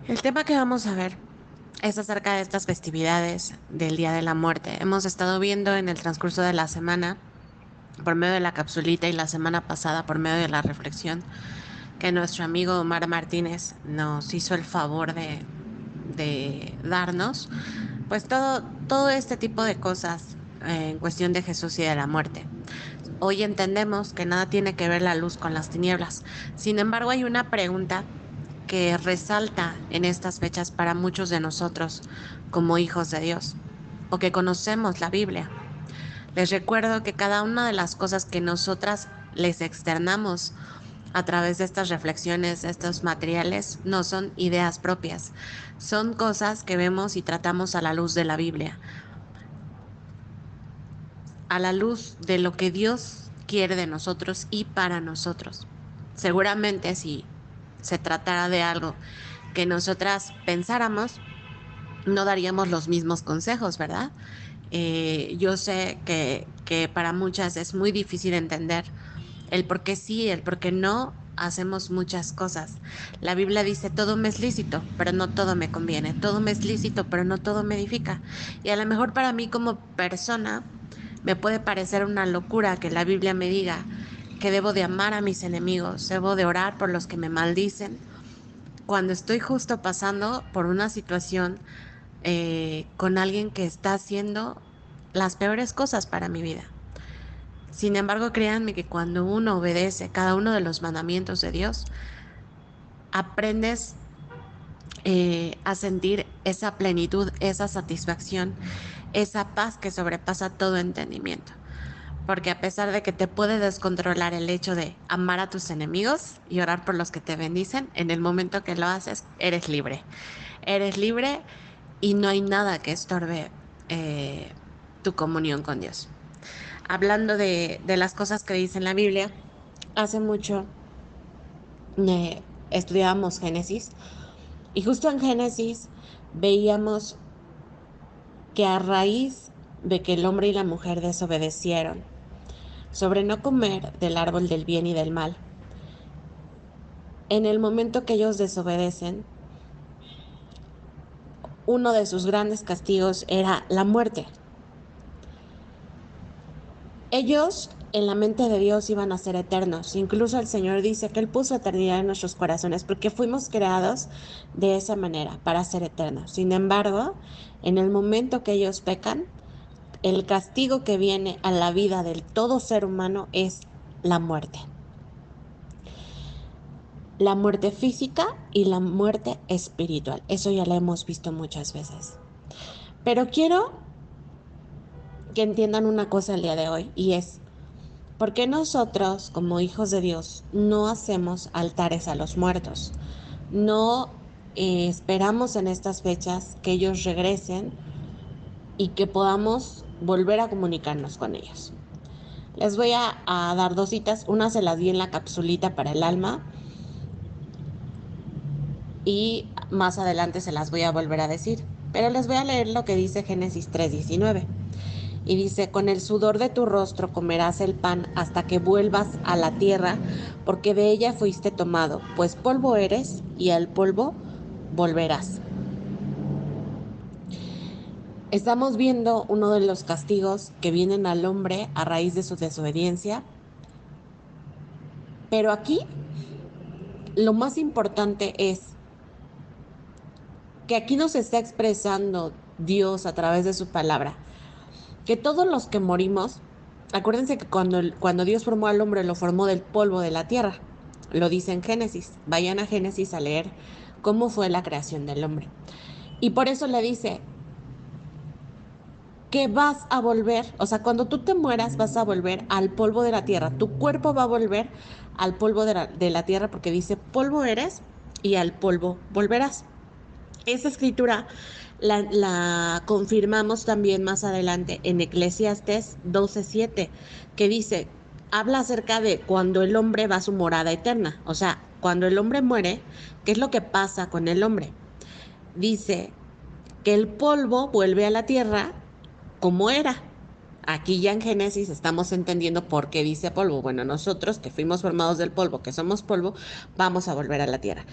El tema que vamos a ver es acerca de estas festividades del Día de la Muerte. Hemos estado viendo en el transcurso de la semana, por medio de la capsulita y la semana pasada por medio de la reflexión, que nuestro amigo Omar Martínez nos hizo el favor de darnos, pues todo este tipo de cosas en cuestión de Jesús y de la muerte. Hoy entendemos que nada tiene que ver la luz con las tinieblas. Sin embargo, hay una pregunta que resalta en estas fechas para muchos de nosotros como hijos de Dios o que conocemos la Biblia. Les recuerdo que cada una de las cosas que nosotras les externamos a través de estas reflexiones, de estos materiales, no son ideas propias, son cosas que vemos y tratamos a la luz de la Biblia, a la luz de lo que Dios quiere de nosotros y para nosotros. Seguramente si se tratara de algo que nosotras pensáramos, no daríamos los mismos consejos, ¿verdad? Yo sé que para muchas es muy difícil entender el por qué sí, el por qué no hacemos muchas cosas. La Biblia dice, todo me es lícito, pero no todo me conviene. Todo me es lícito, pero no todo me edifica. Y a lo mejor para mí como persona me puede parecer una locura que la Biblia me diga que debo de amar a mis enemigos, debo de orar por los que me maldicen, cuando estoy justo pasando por una situación con alguien que está haciendo las peores cosas para mi vida. Sin embargo, créanme que cuando uno obedece cada uno de los mandamientos de Dios, aprendes a sentir esa plenitud, esa satisfacción, esa paz que sobrepasa todo entendimiento. Porque a pesar de que te puede descontrolar el hecho de amar a tus enemigos y orar por los que te bendicen, en el momento que lo haces, eres libre. Eres libre y no hay nada que estorbe tu comunión con Dios. Hablando de las cosas que dice en la Biblia, hace mucho estudiábamos Génesis y justo en Génesis veíamos que a raíz de que el hombre y la mujer desobedecieron sobre no comer del árbol del bien y del mal, en el momento que ellos desobedecen, uno de sus grandes castigos era la muerte. Ellos en la mente de Dios iban a ser eternos. Incluso el Señor dice que Él puso eternidad en nuestros corazones porque fuimos creados de esa manera, para ser eternos. Sin embargo, en el momento que ellos pecan, el castigo que viene a la vida del todo ser humano es la muerte. La muerte física y la muerte espiritual. Eso ya lo hemos visto muchas veces. Pero quiero que entiendan una cosa el día de hoy y es, ¿por qué nosotros, como hijos de Dios, no hacemos altares a los muertos? No esperamos en estas fechas que ellos regresen y que podamos volver a comunicarnos con ellos. Les voy a dar dos citas. Una se las di en la capsulita para el alma y más adelante se las voy a volver a decir. Pero les voy a leer lo que dice Génesis 3:19. Y dice, con el sudor de tu rostro comerás el pan hasta que vuelvas a la tierra, porque de ella fuiste tomado, pues polvo eres y al polvo volverás. Estamos viendo uno de los castigos que vienen al hombre a raíz de su desobediencia, pero aquí lo más importante es que aquí nos está expresando Dios a través de su palabra, que todos los que morimos, acuérdense que cuando Dios formó al hombre, lo formó del polvo de la tierra. Lo dice en Génesis. Vayan a Génesis a leer cómo fue la creación del hombre. Y por eso le dice que vas a volver, o sea, cuando tú te mueras vas a volver al polvo de la tierra. Tu cuerpo va a volver al polvo de la tierra porque dice, polvo eres y al polvo volverás. Esa escritura la confirmamos también más adelante en Eclesiastés 12:7, que dice, habla acerca de cuando el hombre va a su morada eterna. O sea, cuando el hombre muere, ¿qué es lo que pasa con el hombre? Dice que el polvo vuelve a la tierra como era. aquí ya en Génesis estamos entendiendo por qué dice polvo. Bueno, nosotros que fuimos formados del polvo, que somos polvo, vamos a volver a la tierra.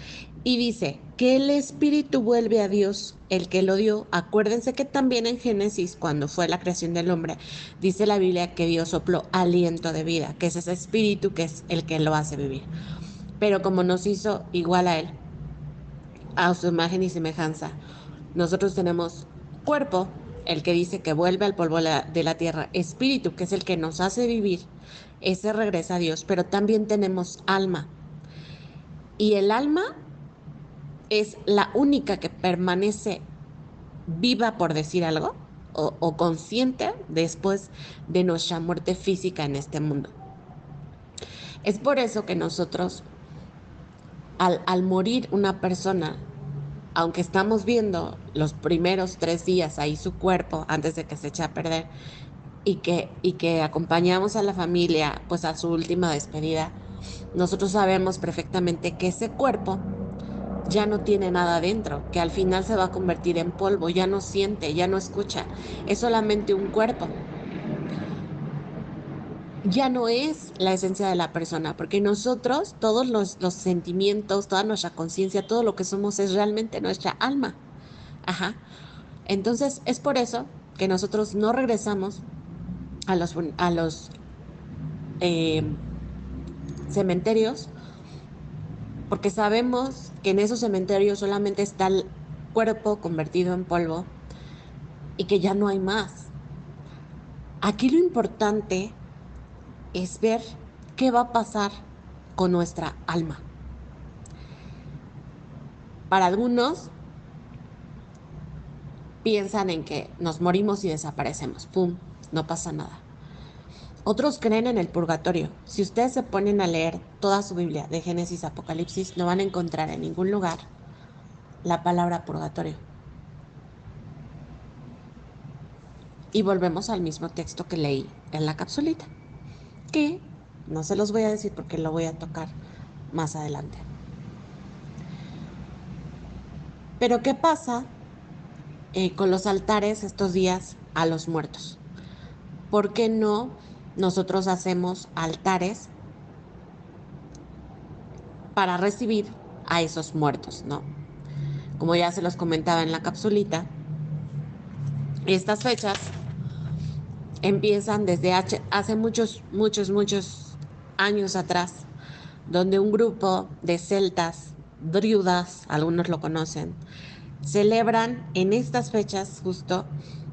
Y dice que el espíritu vuelve a Dios, el que lo dio. Acuérdense que también en Génesis, cuando fue la creación del hombre, dice la Biblia que Dios sopló aliento de vida, que es ese espíritu que es el que lo hace vivir. Pero como nos hizo igual a él, a su imagen y semejanza, nosotros tenemos cuerpo, el que dice que vuelve al polvo de la tierra, espíritu, que es el que nos hace vivir, ese regresa a Dios, pero también tenemos alma. Y el alma es la única que permanece viva, por decir algo, o consciente después de nuestra muerte física en este mundo. Es por eso que nosotros, al morir una persona, aunque estamos viendo los primeros 3 días ahí su cuerpo antes de que se eche a perder y que acompañamos a la familia pues a su última despedida, nosotros sabemos perfectamente que ese cuerpo ya no tiene nada dentro, que al final se va a convertir en polvo, ya no siente, ya no escucha, es solamente un cuerpo. Ya no es la esencia de la persona, porque nosotros, todos los sentimientos, toda nuestra conciencia, todo lo que somos es realmente nuestra alma. Ajá. Entonces, es por eso que nosotros no regresamos a los eh, cementerios, porque sabemos que en esos cementerios solamente está el cuerpo convertido en polvo y que ya no hay más. Aquí lo importante es ver qué va a pasar con nuestra alma. Para algunos piensan en que nos morimos y desaparecemos, ¡pum!, no pasa nada. Otros creen en el purgatorio. Si ustedes se ponen a leer toda su Biblia, de Génesis a Apocalipsis, no van a encontrar en ningún lugar la palabra purgatorio. Y volvemos al mismo texto que leí en la capsulita, que no se los voy a decir porque lo voy a tocar más adelante. Pero ¿qué pasa con los altares estos días a los muertos? ¿Por qué no nosotros hacemos altares para recibir a esos muertos, no? Como ya se los comentaba en la capsulita, estas fechas empiezan desde hace muchos, muchos, muchos años atrás, donde un grupo de celtas, druidas, algunos lo conocen, celebran en estas fechas justo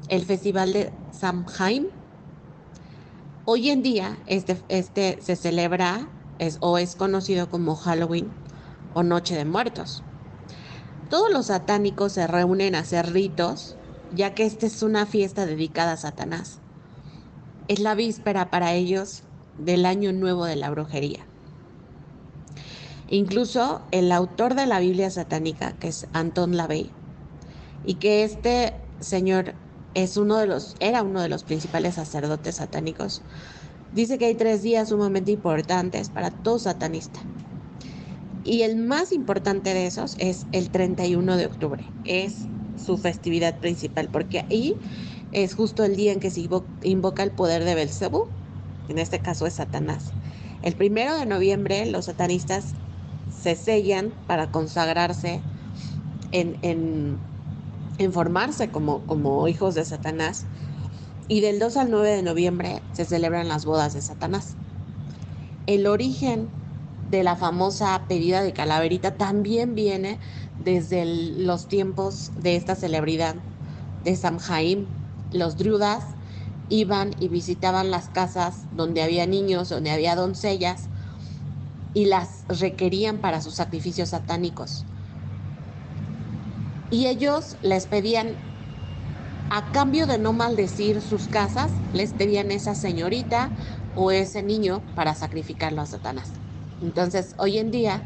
el festival de Samhain. Hoy en día este se celebra o es conocido como Halloween o Noche de Muertos. Todos los satánicos se reúnen a hacer ritos, ya que esta es una fiesta dedicada a Satanás. Es la víspera para ellos del año nuevo de la brujería. Incluso el autor de la Biblia satánica, que es Anton LaVey, y que este señor era uno de los principales sacerdotes satánicos, dice que hay 3 días sumamente importantes para todo satanista. Y el más importante de esos es el 31 de octubre. Es su festividad principal, porque ahí es justo el día en que se invoca el poder de Belcebú, en este caso es Satanás. El 1 de noviembre los satanistas se sellan para consagrarse en formarse como hijos de Satanás. Y del 2 al 9 de noviembre se celebran las bodas de Satanás. El origen de la famosa pedida de calaverita también viene desde los tiempos de esta celebridad de Samhain. Los druidas iban y visitaban las casas donde había niños, donde había doncellas, y las requerían para sus sacrificios satánicos. Y ellos les pedían, a cambio de no maldecir sus casas, les pedían esa señorita o ese niño para sacrificarlo a Satanás. Entonces, hoy en día,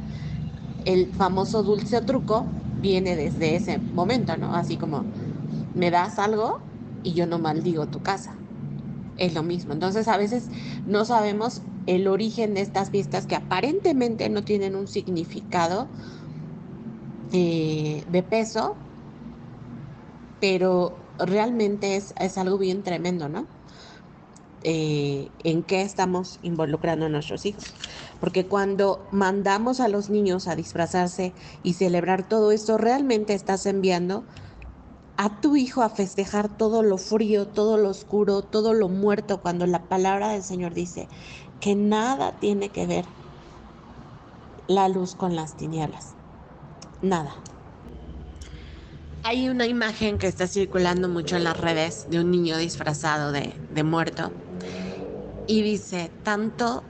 el famoso dulce o truco viene desde ese momento, ¿no? Así como, me das algo y yo no maldigo tu casa. Es lo mismo. Entonces, a veces no sabemos el origen de estas fiestas que aparentemente no tienen un significado de peso, pero realmente es algo bien tremendo, ¿no? en qué estamos involucrando a nuestros hijos. Porque cuando mandamos a los niños a disfrazarse y celebrar todo esto, realmente estás enviando a tu hijo a festejar todo lo frío, todo lo oscuro, todo lo muerto, cuando la palabra del Señor dice que nada tiene que ver la luz con las tinieblas. Nada. Hay una imagen que está circulando mucho en las redes de un niño disfrazado de muerto y dice, tanto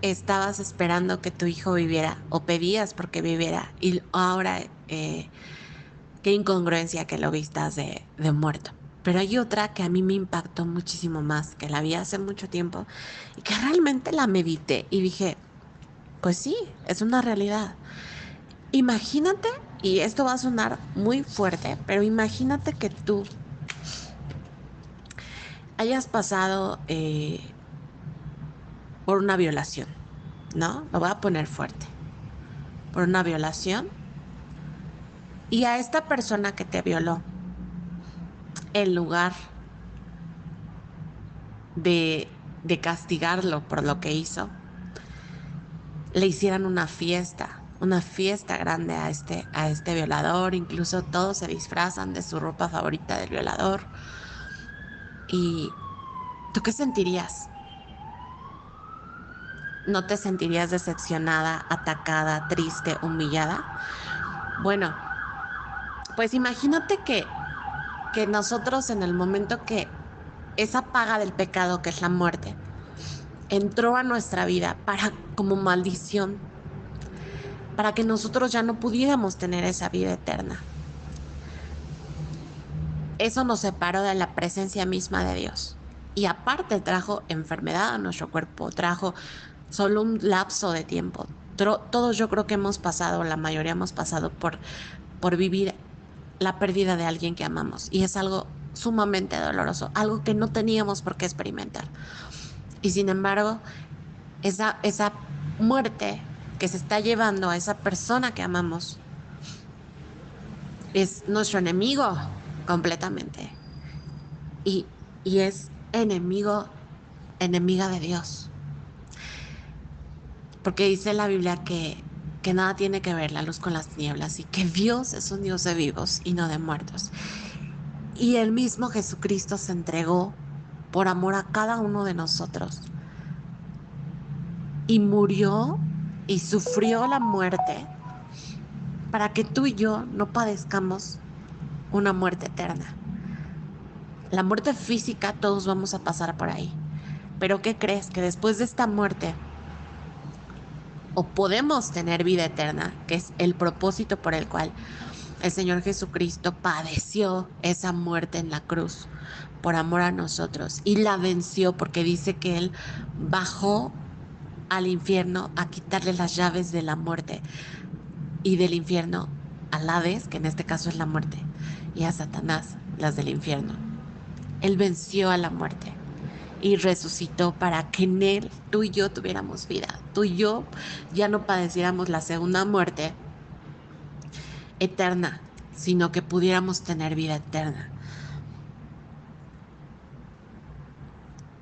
estabas esperando que tu hijo viviera o pedías porque viviera y ahora qué incongruencia que lo vistas de muerto. Pero hay otra que a mí me impactó muchísimo más, que la vi hace mucho tiempo y que realmente la medité y dije, pues sí, es una realidad. Imagínate, y esto va a sonar muy fuerte, pero imagínate que tú hayas pasado por una violación, ¿no? Lo voy a poner fuerte. Por una violación. Y a esta persona que te violó, en lugar de, de castigarlo por lo que hizo, le hicieran una fiesta grande a este violador. Incluso todos se disfrazan de su ropa favorita del violador. ¿Y tú qué sentirías? ¿No te sentirías decepcionada, atacada, triste, humillada? Bueno, pues imagínate que nosotros en el momento que esa paga del pecado, que es la muerte, entró a nuestra vida para como maldición, para que nosotros ya no pudiéramos tener esa vida eterna. Eso nos separó de la presencia misma de Dios. Y aparte trajo enfermedad a nuestro cuerpo, trajo solo un lapso de tiempo. Todos yo creo que hemos pasado, la mayoría hemos pasado por vivir la pérdida de alguien que amamos. Y es algo sumamente doloroso, algo que no teníamos por qué experimentar. Y sin embargo, esa muerte que se está llevando a esa persona que amamos es nuestro enemigo completamente. Y, y es enemiga de Dios. Porque dice la Biblia que nada tiene que ver la luz con las tinieblas y que Dios es un Dios de vivos y no de muertos. Y el mismo Jesucristo se entregó por amor a cada uno de nosotros y murió y sufrió la muerte para que tú y yo no padezcamos una muerte eterna. La muerte física todos vamos a pasar por ahí. Pero ¿qué crees? Que después de esta muerte o podemos tener vida eterna, que es el propósito por el cual el Señor Jesucristo padeció esa muerte en la cruz por amor a nosotros y la venció, porque dice que Él bajó al infierno a quitarle las llaves de la muerte y del infierno al Hades, que en este caso es la muerte, y a Satanás, las del infierno. Él venció a la muerte y resucitó para que en Él tú y yo tuviéramos vida. Tú y yo ya no padeciéramos la segunda muerte eterna, sino que pudiéramos tener vida eterna.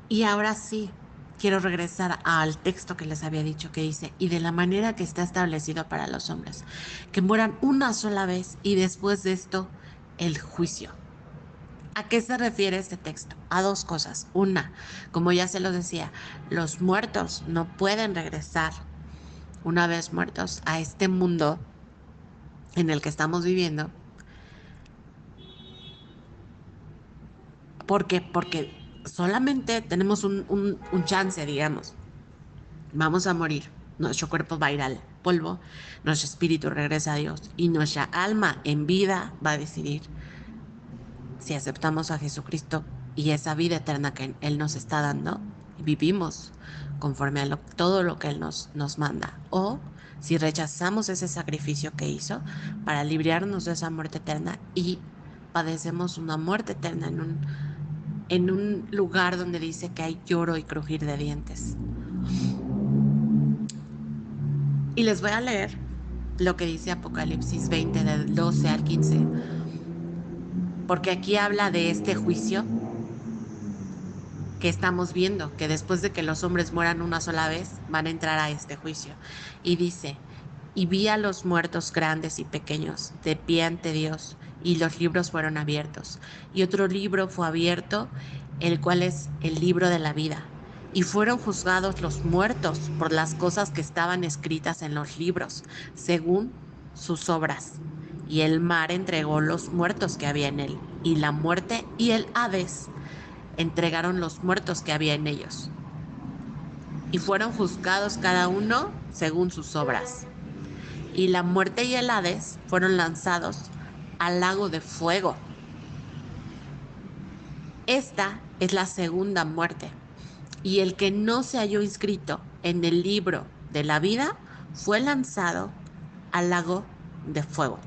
Y ahora sí, quiero regresar al texto que les había dicho, que dice, y de la manera que está establecido para los hombres, que mueran una sola vez y después de esto, el juicio. ¿A qué se refiere este texto? A dos cosas. Una, como ya se los decía, los muertos no pueden regresar una vez muertos a este mundo en el que estamos viviendo. ¿Por qué? Porque solamente tenemos un chance, digamos. Vamos a morir. Nuestro cuerpo va a ir al polvo, nuestro espíritu regresa a Dios y nuestra alma en vida va a decidir si aceptamos a Jesucristo y esa vida eterna que Él nos está dando y vivimos conforme a todo lo que Él nos manda, o si rechazamos ese sacrificio que hizo para librarnos de esa muerte eterna y padecemos una muerte eterna en un lugar donde dice que hay lloro y crujir de dientes. Y les voy a leer lo que dice Apocalipsis 20, del 12 al 15, porque aquí habla de este juicio que estamos viendo, que después de que los hombres mueran una sola vez, van a entrar a este juicio. Y dice, y vi a los muertos grandes y pequeños de pie ante Dios, y los libros fueron abiertos. Y otro libro fue abierto, el cual es el libro de la vida. Y fueron juzgados los muertos por las cosas que estaban escritas en los libros, según sus obras. Y el mar entregó los muertos que había en él, y la muerte y el Hades entregaron los muertos que había en ellos. Y fueron juzgados cada uno según sus obras. Y la muerte y el Hades fueron lanzados al lago de fuego. Esta es la segunda muerte. Y el que no se halló inscrito en el libro de la vida fue lanzado al lago de fuego.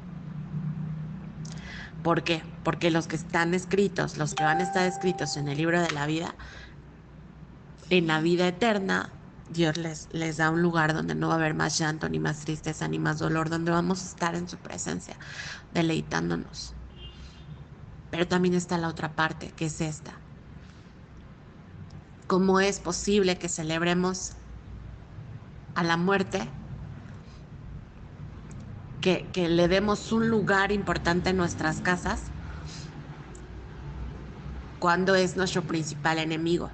¿Por qué? Porque los que están escritos, los que van a estar escritos en el libro de la vida, en la vida eterna, Dios les da un lugar donde no va a haber más llanto, ni más tristeza, ni más dolor, donde vamos a estar en su presencia, deleitándonos. Pero también está la otra parte, que es esta. ¿Cómo es posible que celebremos a la muerte? Que le demos un lugar importante en nuestras casas cuando es nuestro principal enemigo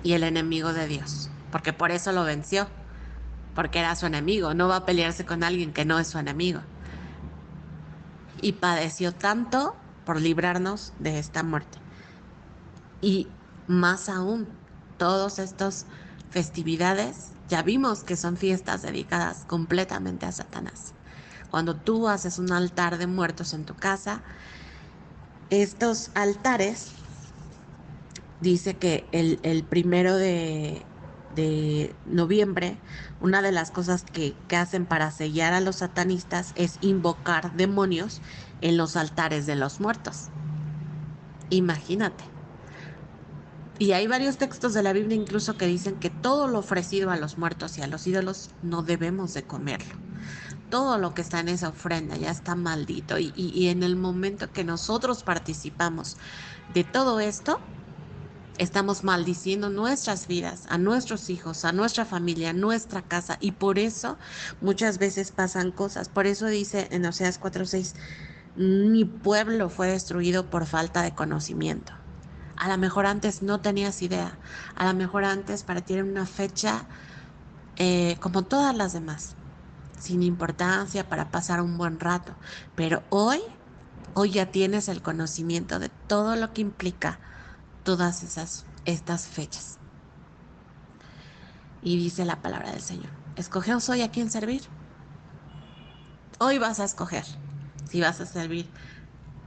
y el enemigo de Dios. Porque por eso lo venció, porque era su enemigo. No va a pelearse con alguien que no es su enemigo. Y padeció tanto por librarnos de esta muerte. Y más aún, todas estas festividades, ya vimos que son fiestas dedicadas completamente a Satanás. Cuando tú haces un altar de muertos en tu casa, estos altares, dice que el 1 de noviembre, una de las cosas que hacen para sellar a los satanistas es invocar demonios en los altares de los muertos. Imagínate. Y hay varios textos de la Biblia incluso que dicen que todo lo ofrecido a los muertos y a los ídolos no debemos de comerlo. Todo lo que está en esa ofrenda ya está maldito. Y en el momento que nosotros participamos de todo esto, estamos maldiciendo nuestras vidas, a nuestros hijos, a nuestra familia, a nuestra casa. Y por eso muchas veces pasan cosas. Por eso dice en Oseas 4:6, mi pueblo fue destruido por falta de conocimiento. A lo mejor antes no tenías idea. A lo mejor antes para ti era una fecha como todas las demás, sin importancia, para pasar un buen rato. Pero hoy ya tienes el conocimiento de todo lo que implica todas estas fechas. Y dice la palabra del Señor, escogeos hoy a quién servir. Hoy vas a escoger si vas a servir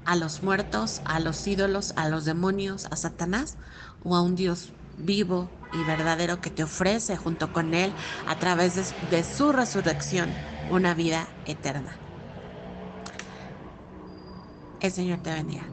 a los muertos, a los ídolos, a los demonios, a Satanás, o a un Dios vivo y verdadero que te ofrece junto con Él a través de su resurrección una vida eterna. El Señor te bendiga.